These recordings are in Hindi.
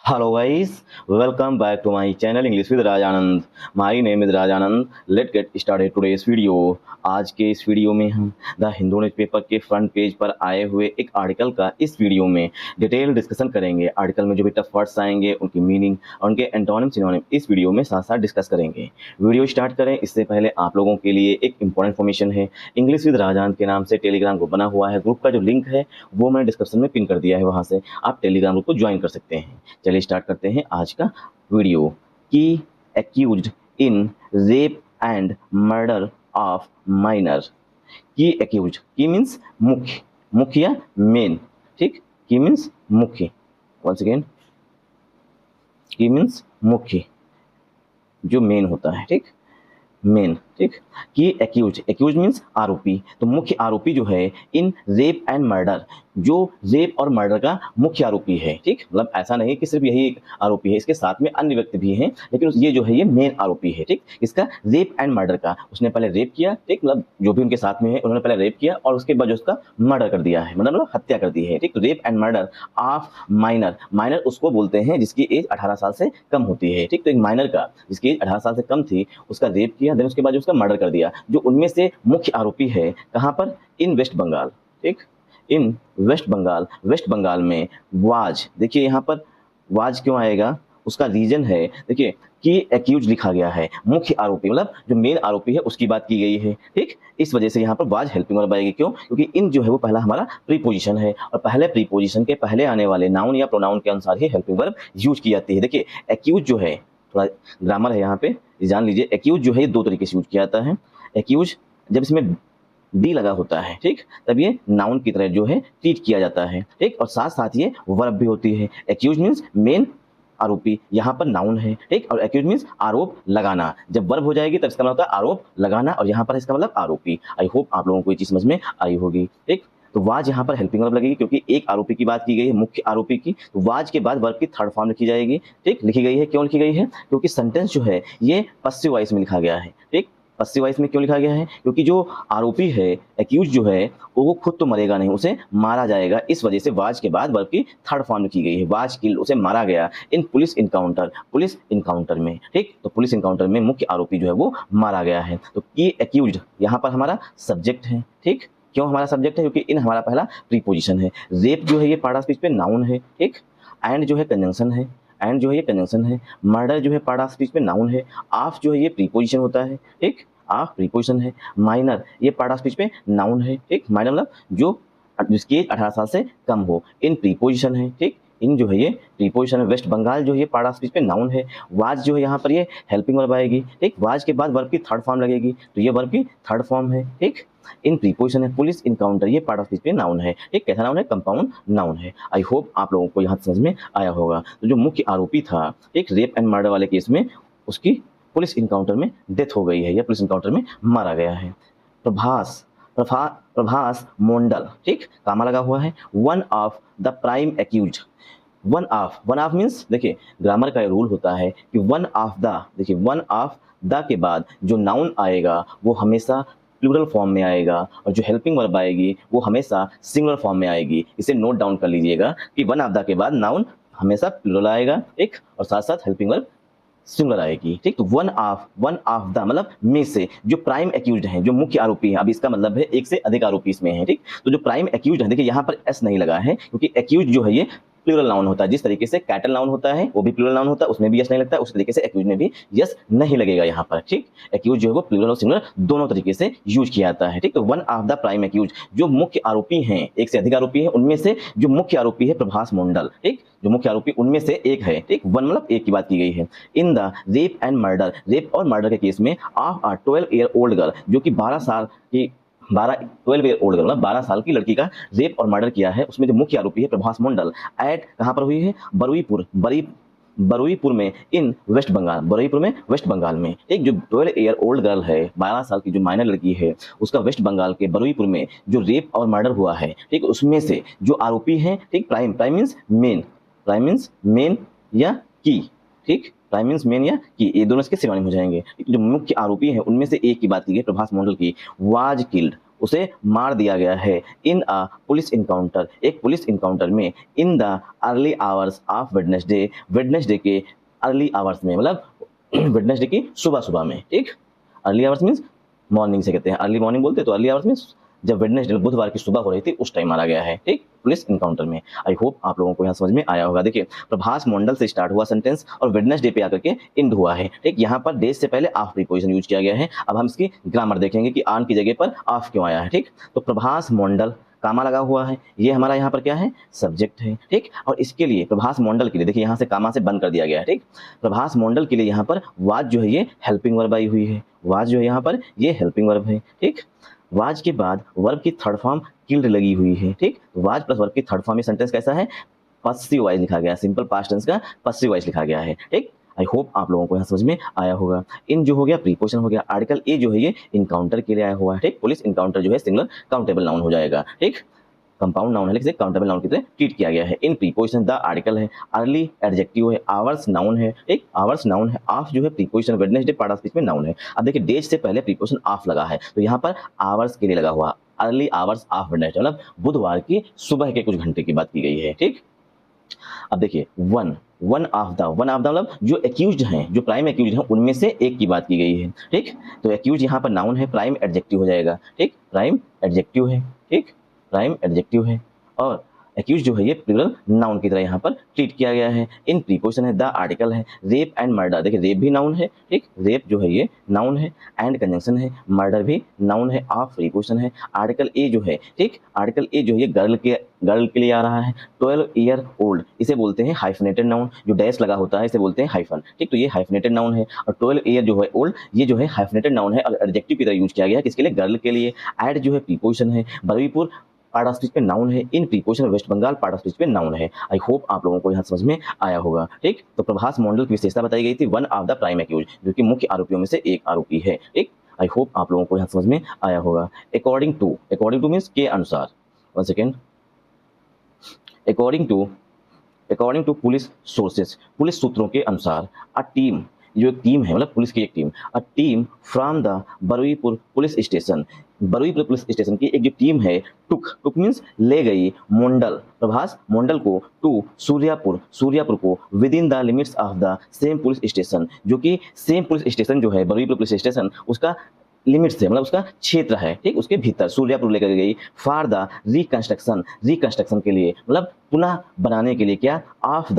Hello guys, welcome back to my channel English with Rajanand. My name is Rajanand. Let's get started today's video. आज के इस वीडियो में हम द हिंदू न्यूज़पेपर के फ्रंट पेज पर आए हुए एक आर्टिकल का इस वीडियो में डिटेल डिस्कशन करेंगे। आर्टिकल में जो भी टफ वर्ड्स आएंगे उनकी मीनिंग और उनके एंटोनिम सिनोनिम इस वीडियो में साथ साथ डिस्कस करेंगे। वीडियो स्टार्ट करें इससे पहले आप लोगों के लिए एक इंपॉर्टेंट इन्फॉर्मेशन है। इंग्लिश विद राजानंद के नाम से टेलीग्राम ग्रुप बना हुआ है। ग्रुप का जो लिंक है वो मैंने डिस्क्रिप्शन में पिन कर दिया है, वहाँ से आप टेलीग्राम ग्रुप को ज्वाइन कर सकते हैं। चलिए स्टार्ट करते हैं आज का वीडियो। की accused in rape and murder of minor. की एक्यूज्ड, की मीन्स मुख्य, मुख्य या मेन, ठीक। की मीन्स मुख्य, वंस अगेन की मीन्स मुख्य जो मेन होता है, ठीक, मेन, ठीक। कि एक्यूज, एक्यूज मीन्स आरोपी, तो मुख्य आरोपी जो है इन रेप एंड मर्डर, जो रेप और मर्डर का मुख्य आरोपी है, ठीक। मतलब ऐसा नहीं कि सिर्फ यही एक आरोपी है, इसके साथ में अन्य व्यक्ति भी हैं, लेकिन ये जो है ये मेन आरोपी है, ठीक। इसका रेप एंड मर्डर का, उसने पहले रेप किया, ठीक, मतलब जो भी उनके साथ में है उन्होंने पहले रेप किया और उसके बाद उसका मर्डर कर दिया है, मतलब हत्या कर दी है, ठीक। तो rape and murder of minor, minor उसको बोलते हैं जिसकी एज 18 साल से कम होती है, ठीक। तो एक माइनर का जिसकी एज 18 साल से कम थी उसका रेप किया, देन उसके बाद उसका मर्डर कर दिया। जो उनमें से मुख्य आरोपी है कहां पर, इन वेस्ट बंगाल, ठीक, इन वेस्ट बंगाल। वेस्ट बंगाल में वाज, देखिए यहां पर वाज क्यों आएगा, उसका रीजन है, देखिए कि एक्यूज लिखा गया है, मुख्य आरोपी मतलब जो मेन आरोपी है उसकी बात की गई है, ठीक। इस वजह से यहाँ पर वाज हेल्पिंग वर्ब आएगी। क्यों? क्योंकि इन जो है वो पहला हमारा प्रीपोजिशन है और पहले प्रीपोजिशन के पहले आने वाले नाउन या प्रोनाउन के अनुसार ही हेल्पिंग वर्ब यूज की जाती है। देखिए एक्यूज जो है, थोड़ा ग्रामर है यहाँ पे जान लीजिए। एक्यूज जो है ये दो तरीके से यूज किया जाता है। एक्यूज जब इसमें डी लगा होता है, ठीक, तब ये नाउन की तरह जो है ट्रीट किया जाता है, ठीक, और साथ साथ ये वर्ब भी होती है। एक्यूज मीन्स मेन आरोपी, यहाँ पर नाउन है, ठीक, और एक्यूज मीन्स आरोप लगाना। जब वर्ब हो जाएगी तब इसका मतलब होता है आरोप लगाना और यहाँ पर इसका मतलब आरोपी। आई होप आप लोगों को ये चीज समझ में आई होगी, ठीक। तो वाज यहाँ पर हेल्पिंग वर्ब लगेगी क्योंकि एक आरोपी की बात की गई है, मुख्य आरोपी की। तो वाज के बाद वर्ब की थर्ड फॉर्म लिखी जाएगी, ठीक, लिखी गई है। क्यों लिखी गई है? क्योंकि सेंटेंस जो है ये पस्सिव वॉइस में लिखा गया है, ठीक। पस्सिव वॉइस में क्यों लिखा गया है? क्योंकि जो आरोपी है, एक्यूज जो है, वो खुद तो मरेगा नहीं, उसे मारा जाएगा। इस वजह से वाज के बाद वर्ब की थर्ड फॉर्म लिखी गई है। वाज किल्ड, उसे मारा गया इन पुलिस इनकाउंटर, पुलिस इनकाउंटर में, ठीक। तो पुलिस इनकाउंटर में मुख्य आरोपी जो है वो मारा गया है। तो की एक्यूज यहाँ पर हमारा सब्जेक्ट है, ठीक। क्यों हमारा सब्जेक्ट है? क्योंकि इन हमारा पहला प्रीपोजिशन है। रेप जो है ये पार्ट ऑफ स्पीच पे नाउन है, ठीक। एंड जो है कंजंक्शन है, एंड जो है ये कंजंक्शन है। मर्डर जो है पार्ट ऑफ स्पीच पे नाउन है। ऑफ जो है ये प्रीपोजिशन होता है, ठीक, ऑफ प्रीपोजिशन है। माइनर ये पार्ट ऑफ स्पीच पे नाउन है, ठीक। माइनर मतलब जो जिसकी एज 18 साल से कम हो। इन प्रीपोजिशन है, ठीक, इन जो है ये प्रीपोजिशन है। वेस्ट बंगाल जो है ये पार्ट ऑफ स्पीच पे नाउन है। वाज जो है यहाँ पर ये हेल्पिंग वर्ब आएगी, ठीक। वाज के बाद वर्ब की थर्ड फॉर्म लगेगी, तो ये वर्ब की थर्ड फॉर्म है, ठीक। इन प्रीपोजिशन है। पुलिस इनकाउंटर ये पार्ट ऑफ स्पीच पे नाउन है, ठीक। कैसा नाउन है? कंपाउंड नाउन है। आई होप आप लोगों को यहाँ समझ में आया होगा। तो जो मुख्य आरोपी था, एक रेप एंड मर्डर वाले केस में, उसकी पुलिस इनकाउंटर में डेथ हो गई है या पुलिस इनकाउंटर में मारा गया है। प्रभास, प्रभास मोंडल, ठीक, कामा लगा हुआ है। One of the prime accused. One of, one of means, देखिए ग्रामर का रूल होता है कि वन ऑफ द, देखिए वन ऑफ द के बाद जो नाउन आएगा वो हमेशा प्लूरल फॉर्म में आएगा और जो हेल्पिंग वर्ब आएगी वो हमेशा सिंगुलर फॉर्म में आएगी। इसे नोट डाउन कर लीजिएगा कि वन ऑफ द के बाद नाउन हमेशा प्लूरल आएगा, एक, और साथ साथ हेल्पिंग वर्ब सिंगुलर आएगी, ठीक। तो वन ऑफ द मतलब में से जो प्राइम एक्यूज्ड हैं, जो मुख्य आरोपी है, अब इसका मतलब है एक से अधिक आरोपी इसमें है, ठीक। तो जो प्राइम एक्यूज्ड है, देखिए यहाँ पर एस नहीं लगा है क्योंकि एक्यूज्ड जो है ये प्लूरल नाउन होता है। जिस तरीके से कैटल नाउन होता है वो भी प्लूरल नाउन होता है, उसमें भी यस नहीं लगता है, उस तरीके से एक्यूज में भी यस नहीं लगेगा यहाँ पर, ठीक। एक्यूज जो है वो प्लूरल और सिंगुलर दोनों तरीके से यूज किया जाता है, ठीक। तो one of the prime accused, जो मुख्य आरोपी हैं, एक से अधिक आरोपी है, उनमें से जो मुख्य आरोपी है प्रभास मोंडल, ठीक, जो मुख्य आरोपी उनमें से एक है, ठीक। वन मतलब एक की बात की गई है। In the rape and murder, rape और मर्डर के केस में of a 12 year old girl, जो कि 12 साल की 12 ईयर ओल्ड गर्ल मतलब 12 साल की लड़की का रेप और मर्डर किया है, उसमें जो मुख्य आरोपी है प्रभास मंडल। एट कहां पर हुई है? बरुईपुर में, इन वेस्ट बंगाल, बरुईपुर में वेस्ट बंगाल में। एक जो 12 ईयर ओल्ड गर्ल है, 12 साल की जो माइनर लड़की है, उसका वेस्ट बंगाल के बरुईपुर में जो रेप और मर्डर हुआ है, ठीक, उसमें से जो आरोपी हैं, ठीक, prime, prime means main, prime means main या की, ठीक, प्राइम मीन्स मेन या की, ये दोनों इसके सिनोनिम हो जाएंगे। जो मुख्य आरोपी हैं उनमें से एक की बात की गई प्रभास मंडल की। वाज किल्ड, उसे मार दिया गया है इन अ पुलिस इनकाउंटर, एक पुलिस इनकाउंटर में, in the early hours of Wednesday, Wednesday के अर्ली आवर्स में, मतलब वेडनेसडे की सुबह सुबह में, ठीक। अर्ली आवर्स मीन्स मॉर्निंग से कहते हैं, अर्ली मॉर्निंग बोलते हैं, तो अर्ली आवर्स मीन्स जब वेडनेसडे बुधवार की सुबह हो रही थी उस टाइम मारा गया है, ठीक, पुलिस इनकाउंटर में। आई होप आप लोगों को यहाँ समझ में आया होगा। देखिए प्रभास मंडल से स्टार्ट हुआ सेंटेंस और वेडनेसडे पे आकर के एंड हुआ है, ठीक। यहाँ पर डेज से पहले ऑफ प्रीपोजिशन यूज किया गया है। अब हम इसकी ग्रामर देखेंगे कि ऑन की जगह पर ऑफ क्यों आया है, ठीक। तो प्रभास मंडल, कामा लगा हुआ है, ये हमारा यहाँ पर क्या है, सब्जेक्ट है, ठीक। और इसके लिए प्रभास मंडल के लिए देखिए यहाँ से कामा से बंद कर दिया गया है, ठीक। प्रभास मंडल के लिए यहाँ पर वाज जो है ये हेल्पिंग वर्ब आई हुई है, वाज जो है यहाँ पर ये हेल्पिंग वर्ब है, ठीक। वाज के बाद वर्ब की थर्ड फॉर्म किल्ड लगी हुई है, ठीक। वाज प्लस वर्ब की थर्ड फॉर्म में सेंटेंस कैसा है, पसिव वॉइस लिखा गया है, सिंपल पास्ट टेंस का पसिव वॉइस लिखा गया है, ठीक। आई होप आप लोगों को यहाँ समझ में आया होगा। इन जो हो गया प्रीपोजिशन हो गया, आर्टिकल ए जो है ये इनकाउंटर के लिए आया हुआ है, ठीक। पुलिस इनकाउंटर जो है सिंगुलर काउंटेबल नाउन हो जाएगा, ठीक। कंपाउंड नाउन है लेकिन काउंटेबल नाउन की तरह ट्रीट किया गया है। इन प्रीपोजिशन द आर्टिकल है, अर्ली एडजेक्टिव है, आवर्स नाउन है, एक आवर्स नाउन है, ऑफ जो है preposition, Wednesday part of speech में नाउन है। अब देखिए डेज से पहले प्रीपोजिशन ऑफ लगा है तो यहाँ पर आवर्स के लिए लगा हुआ, अर्ली आवर्स ऑफ वेडनेसडे मतलब बुधवार की सुबह के कुछ घंटे की बात की गई है, ठीक। अब देखिए वन ऑफ द मतलब जो एक्यूज्ड हैं, जो प्राइम एक्यूज्ड हैं उनमें से एक की बात की गई है, ठीक। तो एक्यूज्ड यहाँ पर नाउन है, प्राइम एडजेक्टिव हो जाएगा, ठीक, प्राइम एडजेक्टिव है, ठीक, प्राइम एडजेक्टिव है। और एक्यूज जो है ये प्लूरल नाउन की तरह यहाँ पर ट्रीट किया गया है। इन प्रीपोजिशन है, द आर्टिकल है, रेप एंड मर्डर, देखिए रेप भी नाउन है, ठीक, रेप जो है ये नाउन है, एंड कंजंक्शन है, मर्डर भी नाउन है, ऑफ प्रीपोजिशन है। आर्टिकल ए जो है, ठीक, आर्टिकल ए जो है ये गर्ल के लिए आ रहा है। 12 ईयर ओल्ड इसे बोलते हैं हाइफनेटेड नाउन, जो डैश लगा होता है इसे बोलते हैं हाइफन, ठीक। तो ये हाइफनेटेड नाउन है और 12 ईयर जो है ओल्ड ये जो है हाइफनेटेड नाउन है और एडजेक्टिव की तरह यूज किया गया है, किसके लिए, गर्ल के लिए। एड जो है प्रीपोजिशन है, बरुईपुर पार्ट ऑफ स्पीच पे नाउन है, in preposition West Bengal part of speech पे नाउन है। आई होप आप लोगों को यहाँ समझ में आया होगा, ठीक। तो प्रभास मंडल की विशेषता बताई गई थी, one of the prime accused, जो कि मुख्य आरोपियों में से एक आरोपी है, ठीक। आई होप आप लोगों को यहाँ समझ में आया होगा। अकॉर्डिंग टू मीन्स के अनुसार, one second, according to police sources, police सूत्रों के अनुसार, अ टीम, जो एक टीम है मतलब पुलिस की एक team, a team from the Baruipur police station, Baruipur police station की एक जो टीम है, टुक मीन्स ले गई, प्रभास मंडल को टू सूर्यापुर को with in the limits of the same police station, जो कि सेम पुलिस स्टेशन जो है बरुईपुर पुलिस स्टेशन उसका लिमिट्स है मतलब उसका क्षेत्र है, ठीक, उसके भीतर सूर्यापुर लेकर गई फॉर द रिकंस्ट्रक्शन के लिए, मतलब पुनः बनाने के लिए, क्या, of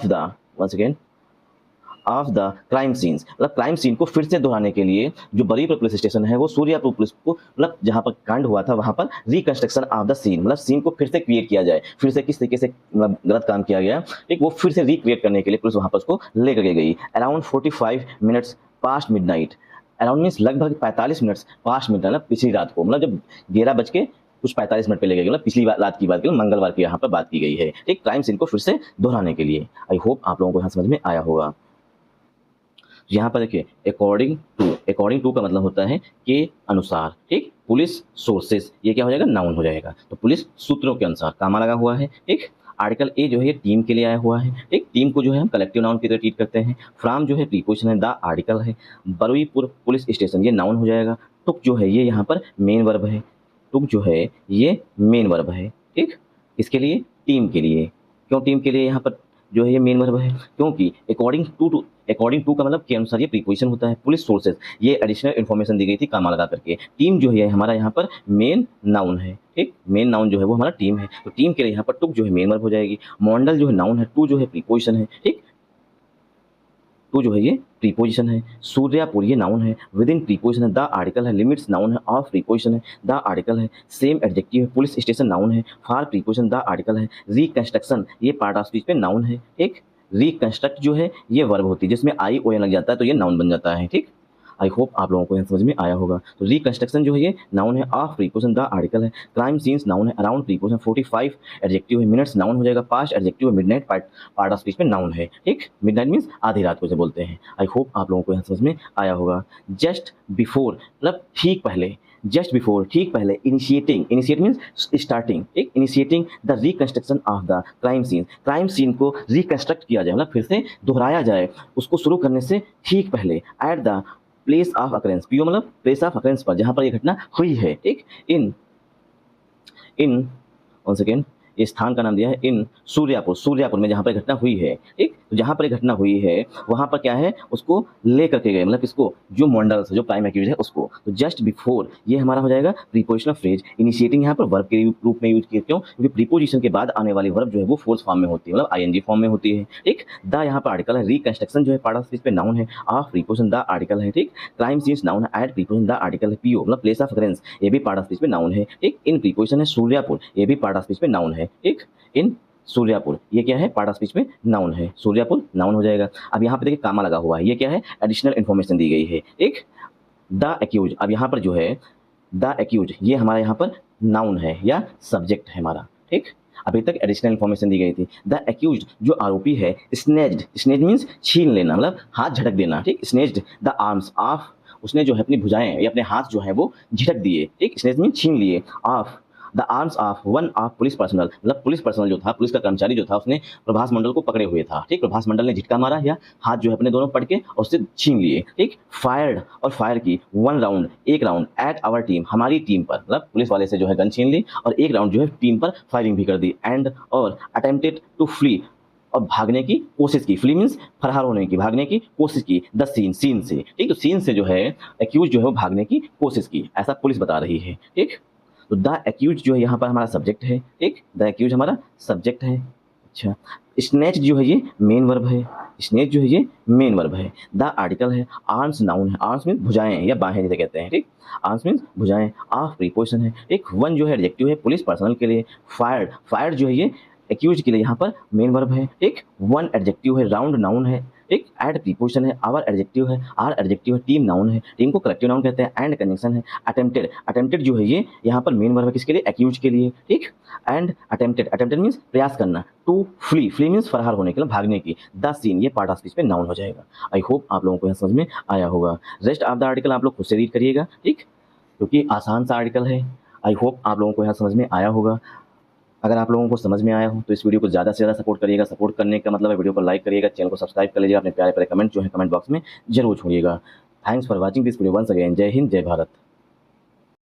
the once again of the crime scenes, मतलब क्राइम सीन को फिर से दोहराने के लिए जो बरुईपुर पुलिस स्टेशन है वो सूर्यापुर पुलिस को, मतलब जहां पर कांड हुआ था वहां पर रिकंस्ट्रक्शन ऑफ द सीन, मतलब सीन को फिर से क्रिएट किया जाए, फिर से किस तरीके से मतलब गलत काम किया गया, ठीक, वो फिर से रिक्रिएट करने के लिए पुलिस वहां पर उसको लेकर के गई। Around 45 minutes past midnight, around means लगभग 45 मिनट्स पास्ट मिडनाइट मतलब पिछली रात को, मतलब जब 11 बज के कुछ 45 मिनट पे ले गए, मतलब पिछली रात की बात की, मंगलवार की यहाँ पर बात की गई है, ठीक, क्राइम सीन को फिर से दोहराने के लिए। आई होप आप लोगों को यहाँ समझ में आया होगा। यहाँ पर देखिए अकॉर्डिंग टू का मतलब होता है के अनुसार, ठीक, पुलिस सोर्सेस ये क्या हो जाएगा, नाउन हो जाएगा, तो पुलिस सूत्रों के अनुसार कामा लगा हुआ है, ठीक। आर्टिकल ए जो है ये टीम के लिए आया हुआ है, ठीक, टीम को जो है हम कलेक्टिव नाउन की तरह ट्रीट करते हैं। फ्रॉम जो है प्रीपोजिशन है, द आर्टिकल है, बरुईपुर पुलिस स्टेशन ये नाउन हो जाएगा। टुक जो है ये यहाँ पर मेन वर्ब है, टुक जो है ये मेन वर्ब है, ठीक, इसके लिए टीम के लिए, क्यों टीम के लिए यहाँ पर जो है ये मेन वर्ब है, क्योंकि अकॉर्डिंग टू का मतलब के अनुसार ये प्रीपोजिशन होता है। पुलिस सोर्सेज ये एडिशनल इन्फॉर्मेशन दी गई थी कामा लगा करके। टीम जो है हमारा यहाँ पर मेन नाउन है, ठीक, मेन नाउन जो है वो हमारा टीम है, तो टीम के लिए यहाँ पर टुक जो है मेन वर्ब हो जाएगी। मॉडल जो है नाउन है, टू जो है प्रीपोजिशन है, ठीक, टू जो है ये प्रीपोजिशन है। सूर्यापुर ये नाउन है, विद इन प्रीपोजिशन है, द आर्टिकल है, लिमिट्स नाउन है, ऑफ प्रीपोजिशन है, द आर्टिकल है, सेम एडजेक्टिव है, पुलिस स्टेशन नाउन है, फॉर प्रीपोजिशन द आर्टिकल है, रिकंस्ट्रक्शन ये पार्ट ऑफ स्पीच पे नाउन है, ठीक, रिकंस्ट्रक्ट जो है ये वर्ब होती है जिसमें आई ओ एन लग जाता है तो ये नाउन बन जाता है, ठीक। आई होप आप लोगों को यहाँ समझ में आया होगा। तो रिकंस्ट्रक्शन जो है ये नाउन है, ऑफ प्रीपोजिशन द आर्टिकल है, क्राइम सीन्स नाउन है, अराउंड प्रीपोजिशन, 45 एडजेक्टिव है, मिनट्स नाउन हो जाएगा, पास्ट एडजेक्टिव है, मिडनाइट पार्ट ऑफ स्पीच में नाउन है, ठीक, मिडनाइट मीन्स आधी रात को इसे बोलते हैं। आई होप आप लोगों को यहाँ समझ में आया होगा। जस्ट बिफोर मतलब ठीक पहले, जस्ट बिफोर ठीक पहले, इनिशिएट मीन्स स्टार्टिंग, ठीक, initiating the reconstruction of the crime scene को रिकंस्ट्रक्ट किया जाए मतलब फिर से दोहराया जाए, उसको शुरू करने से ठीक पहले, at the place of occurrence, PO मतलब प्लेस ऑफ अकरेंस पर, जहां पर ये घटना हुई है, ठीक। इन इन वन सेकेंड, इस स्थान का नाम दिया है इन सूर्यापुर, सूर्यापुर में जहां पर घटना हुई है, ठीक। तो जहां पर घटना हुई है वहां पर क्या है, उसको ले करके गए, मतलब किसको, जो मॉडल जो प्राइम एक्यूज है उसको। तो जस्ट बिफोर ये हमारा हो जाएगा प्रीपोजिशनल फ्रेज, इनिशिएटिंग यहाँ पर वर्ब के रूप में यूज किया, क्यों, क्योंकि प्रीपोजिशन के बाद आने वाली वर्ब जो है वो फोर्स फॉर्म में होती है, मतलब आईएनजी फॉर्म में होती है, ठीक। द यहाँ पर आर्टिकल है, रिकंस्ट्रक्शन जो है पार्ट ऑफ स्पीच पे नाउन है, ऑफ प्रीपोजिशन द आर्टिकल है, ठीक। क्राइम सीन्स नाउन है, एट प्रीपोजिशन द आर्टिकल है, पीओ मतलब प्लेस ऑफ अकरेंस, ये भी पार्ट ऑफ स्पीच पे नाउन है, ठीक। इन प्रीपोजिशन है सूर्यापुर, ये भी पार्ट ऑफ स्पीच पे नाउन है, ठीक। इन सूर्यापुर ये क्या है, पार्ट ऑफ स्पीच में नाउन है, सूर्यापुर नाउन हो जाएगा। अब यहाँ पे देखिए कामा लगा हुआ है, ये क्या है, एडिशनल इन्फॉर्मेशन दी गई है, एक द एक्यूज। अब यहाँ पर जो है द एक्यूज ये हमारा यहाँ पर नाउन है या सब्जेक्ट है हमारा, ठीक। अभी तक एडिशनल इन्फॉर्मेशन दी गई थी। द एक्यूज जो आरोपी है, स्नेच्ड, स्नेच मीन्स छीन लेना, मतलब हाथ झटक देना, ठीक। स्नेच्ड द आर्म्स ऑफ, उसने जो है अपनी भुजाएं या अपने हाथ जो है वो झटक दिए, ठीक। स्नेच मीन्स छीन लिए, of the arms of one of police personal, मतलब पुलिस पर्सनल जो था, पुलिस का कर्मचारी जो था, उसने प्रभास मंडल को पकड़े हुए था, ठीक। प्रभास मंडल ने झटका मारा या हाथ जो है अपने दोनों पड़ के और उससे छीन लिए, ठीक। फायर्ड और फायर की वन राउंड, एक राउंड, एट आवर टीम, हमारी टीम पर, मतलब पुलिस वाले से जो है गन छीन ली और एक राउंड जो है टीम पर फायरिंग भी कर दी, एंड और अटेम्प्टेड टू फ्ली, और भागने की कोशिश की, फ्ली मीन्स फरार होने की, भागने की कोशिश की, द सीन, सीन से, ठीक। तो सीन से जो है एक्यूज जो है वो भागने की कोशिश की, ऐसा पुलिस बता रही है, ठीक। तो द एक्यूज जो है यहाँ पर हमारा सब्जेक्ट है, ठीक। द एक्यूज हमारा सब्जेक्ट है। अच्छा, स्नेच जो है ये मेन वर्ब है, स्नेच जो है ये मेन वर्ब है। द आर्टिकल है, आर्म्स नाउन है, आर्म्स मीन्स भुजाएं या बाहें जिसे कहते हैं, ठीक। आर्म्स मीन्स भुजाएं, ऑफ प्रीपोजिशन है, एक वन जो है एडजेक्टिव है पुलिस पर्सनल के लिए, फायर्ड, फायर्ड जो है ये एक्यूज के लिए यहाँ पर मेन वर्ब है, एक वन एडजेक्टिव है, राउंड नाउन है, एक एड प्रीपोजिशन है, आवर एडजेक्टिव है, आर एडजेक्टिव है, टीम नाउन है, टीम को कलेक्टिव नाउन कहते हैं, एंड कंजंक्शन है, अटेम्प्टेड, अटेम्प्टेड जो है ये यहाँ पर मेन वर्ब है किसके लिए, एक्यूज के लिए, ठीक। एंड अटेम्प्टेड, अटेम्प्टेड मीन्स प्रयास करना, टू फ्ली, फ्ली मीन्स फरार होने के लिए, भागने की, द सीन ये पार्ट ऑफ स्पीच में नाउन हो जाएगा। आई होप आप लोगों को यह समझ में आया होगा। रेस्ट ऑफ द आर्टिकल आप लोग खुद से रीड करिएगा, ठीक, क्योंकि आसान सा आर्टिकल है। आई होप आप लोगों को यहाँ समझ में आया होगा। अगर आप लोगों को समझ में आया हो तो इस वीडियो को ज़्यादा से ज़्यादा सपोर्ट करिएगा। सपोर्ट करने का मतलब है वीडियो को लाइक करिएगा, चैनल को सब्सक्राइब कर लीजिएगा, अपने प्यारे प्यारे कमेंट जो है कमेंट बॉक्स में जरूर छोड़िएगा। Thanks for watching this video once again. जय हिंद, जय भारत।